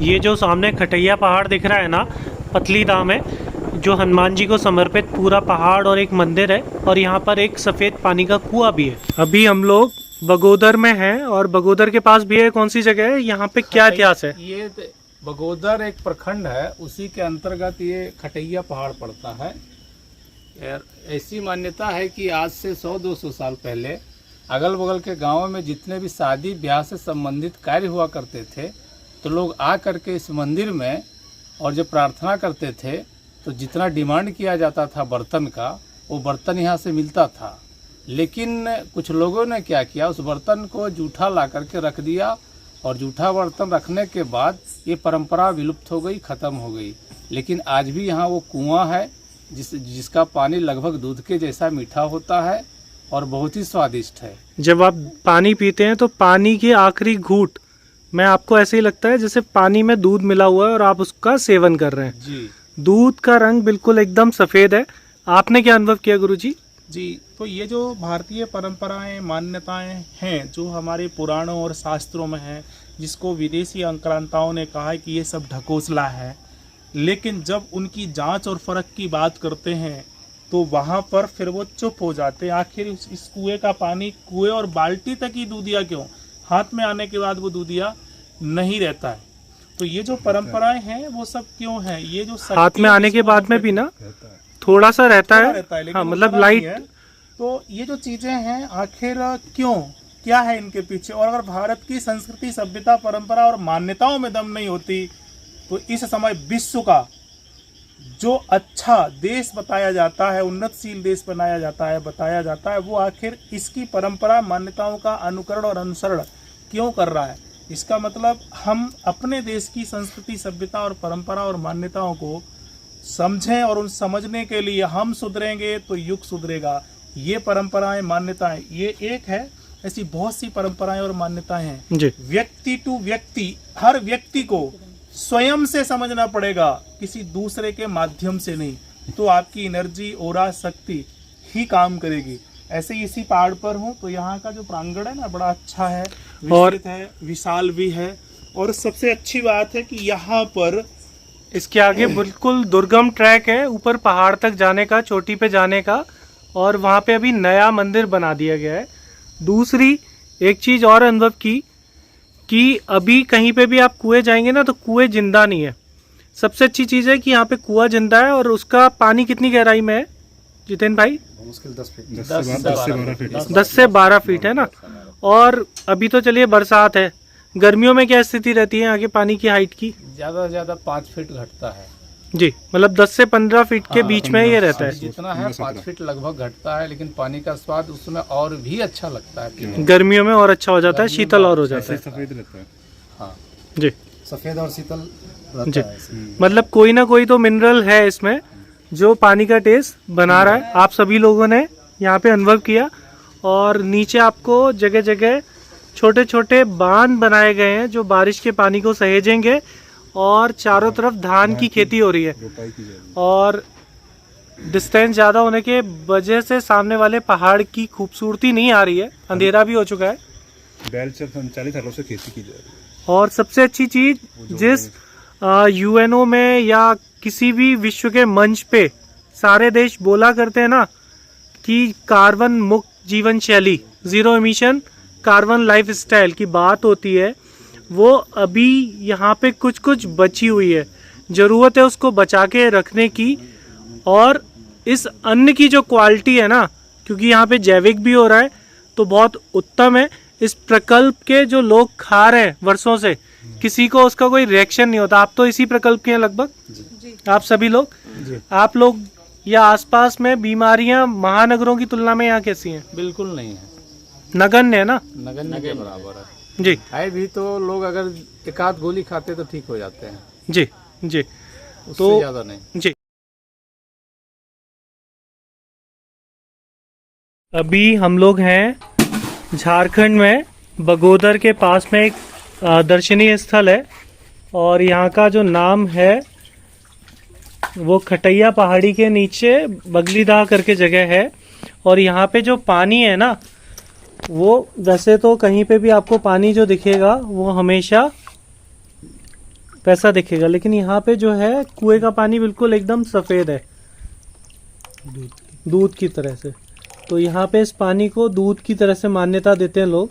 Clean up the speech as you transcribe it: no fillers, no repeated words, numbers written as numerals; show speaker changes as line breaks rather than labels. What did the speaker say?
ये जो सामने खटैया पहाड़ दिख रहा है ना, पतली धाम है, जो हनुमान जी को समर्पित पूरा पहाड़ और एक मंदिर है, और यहाँ पर एक सफ़ेद पानी का कुआं भी है। अभी हम लोग बगोदर में हैं, और बगोदर के पास भी है, कौन सी जगह है, यहाँ पे क्या इतिहास है?
ये बगोदर एक प्रखंड है, उसी के अंतर्गत ये खटैया पहाड़ पड़ता है। ऐसी मान्यता है कि आज से 100-200 साल पहले अगल बगल के गांवों में जितने भी शादी ब्याह से संबंधित कार्य हुआ करते थे, तो लोग आ करके इस मंदिर में और जब प्रार्थना करते थे तो जितना डिमांड किया जाता था बर्तन का, वो बर्तन यहाँ से मिलता था। लेकिन कुछ लोगों ने क्या किया, उस बर्तन को जूठा ला करके रख दिया, और जूठा बर्तन रखने के बाद ये परंपरा विलुप्त हो गई, ख़त्म हो गई। लेकिन आज भी यहाँ वो कुआं है जिसका पानी लगभग दूध के जैसा मीठा होता है और बहुत ही स्वादिष्ट है।
जब आप पानी पीते हैं तो पानी की आखिरी घूंट में आपको ऐसे ही लगता है जैसे पानी में दूध मिला हुआ है और आप उसका सेवन कर रहे हैं
जी।
दूध का रंग बिल्कुल एकदम सफ़ेद है। आपने क्या अनुभव किया गुरुजी?
जी, तो ये जो भारतीय परंपराएं मान्यताएं हैं जो हमारे पुराणों और शास्त्रों में हैं, जिसको विदेशी आक्रांताओं ने कहा है कि ये सब ढकोसला है, लेकिन जब उनकी जांच और फर्क की बात करते हैं तो वहाँ पर फिर वो चुप हो जाते हैं। आखिर इस कुएं का पानी कुएं और बाल्टी तक ही दूधिया क्यों, हाथ में आने के बाद वो दूधिया नहीं रहता है। तो ये जो परंपराएं हैं वो सब क्यों हैं? ये जो
हाथ में आने के बाद में भी ना थोड़ा सा रहता है, हाँ, मतलब लाइट।
तो ये जो चीजें हैं आखिर क्यों, क्या है इनके पीछे? और अगर भारत की संस्कृति, सभ्यता, परंपरा और मान्यताओं में दम नहीं होती तो इस समय विश्व का जो अच्छा देश बताया जाता है, उन्नतशील देश बनाया जाता है, बताया जाता है, वो आखिर इसकी परंपरा मान्यताओं का अनुकरण और अनुसरण क्यों कर रहा है? इसका मतलब हम अपने देश की संस्कृति, सभ्यता और परंपरा और मान्यताओं को समझें, और उन समझने के लिए हम सुधरेंगे तो युग सुधरेगा। ये परंपराएं, मान्यताएं, ये एक है, ऐसी बहुत सी परंपराएं और मान्यताएं हैं। व्यक्ति टू व्यक्ति, हर व्यक्ति को स्वयं से समझना पड़ेगा, किसी दूसरे के माध्यम से नहीं, तो आपकी एनर्जी, ओरा, शक्ति ही काम करेगी। ऐसे ही इसी पहाड़ पर हूँ, तो यहाँ का जो प्रांगण है ना बड़ा अच्छा है, विस्तृत है, विशाल भी है, और सबसे अच्छी बात है कि यहाँ पर
इसके आगे बिल्कुल दुर्गम ट्रैक है ऊपर पहाड़ तक जाने का, चोटी पे जाने का, और वहाँ पे अभी नया मंदिर बना दिया गया है। दूसरी एक चीज़ और अनुभव की कि अभी कहीं पे भी आप कुएं जाएंगे ना तो कुएं जिंदा नहीं है। सबसे अच्छी चीज़ है कि यहाँ पे कुआं जिंदा है, और उसका पानी कितनी गहराई में है जितेन भाई?
मुश्किल 10 फीट,
10 से 12 फीट है ना। और अभी तो चलिए बरसात है, गर्मियों में क्या स्थिति रहती है आगे पानी की हाइट की?
ज़्यादा से ज़्यादा 5 फीट घटता है
जी, मतलब 10 से 15 फीट के बीच में ये रहता है।
जितना है 5 फीट लगभग घटता है, लेकिन पानी का स्वाद उसमें और भी अच्छा लगता है।
गर्मियों में और अच्छा हो जाता है, शीतल और हो जाता है।
सफेद रहता है,
हाँ
जी,
सफेद और शीतल
जी। मतलब कोई ना कोई तो मिनरल है इसमें जो पानी का टेस्ट बना रहा है। आप सभी लोगों ने यहाँ पे अनुभव किया, और नीचे आपको जगह जगह छोटे छोटे बांध बनाए गए हैं जो बारिश के पानी को सहेजेंगे, और चारों तरफ धान की खेती हो रही है, और डिस्टेंस ज़्यादा होने के वजह से सामने वाले पहाड़ की खूबसूरती नहीं आ रही है, अंधेरा भी हो चुका है।
बैल से 40 सालों से खेती की जा रही है।
और सबसे अच्छी चीज़, जिस यूएनओ में या किसी भी विश्व के मंच पे सारे देश बोला करते हैं ना कि कार्बन मुक्त जीवन शैली, zero emission carbon life style की बात होती है, वो अभी यहाँ पे कुछ कुछ बची हुई है। ज़रूरत है उसको बचा के रखने की, और इस अन्न की जो क्वालिटी है ना, क्योंकि यहाँ पे जैविक भी हो रहा है तो बहुत उत्तम है। इस प्रकल्प के जो लोग खा रहे हैं वर्षों से, किसी को उसका कोई रिएक्शन नहीं होता। आप तो इसी प्रकल्प के हैं लगभग जी। आप सभी लोग, आप लोग या आसपास में बीमारियां महानगरों की तुलना में यहाँ कैसी हैं?
बिल्कुल नहीं है,
नगण्य है ना,
नगण्य के बराबर है
जी।
है भी तो लोग अगर एक आध गोली खाते तो ठीक हो जाते हैं
जी जी,
उससे ज्यादा नहीं
जी। अभी हम लोग हैं झारखंड में, बगोदर के पास में एक दर्शनीय स्थल है, और यहाँ का जो नाम है वो खटैया पहाड़ी के नीचे बगलीदाह करके जगह है। और यहाँ पे जो पानी है ना, वो वैसे तो कहीं पे भी आपको पानी जो दिखेगा वो हमेशा वैसा दिखेगा, लेकिन यहाँ पे जो है कुएं का पानी बिल्कुल एकदम सफेद है, दूध की तरह से। तो यहाँ पे इस पानी को दूध की तरह से मान्यता देते हैं लोग।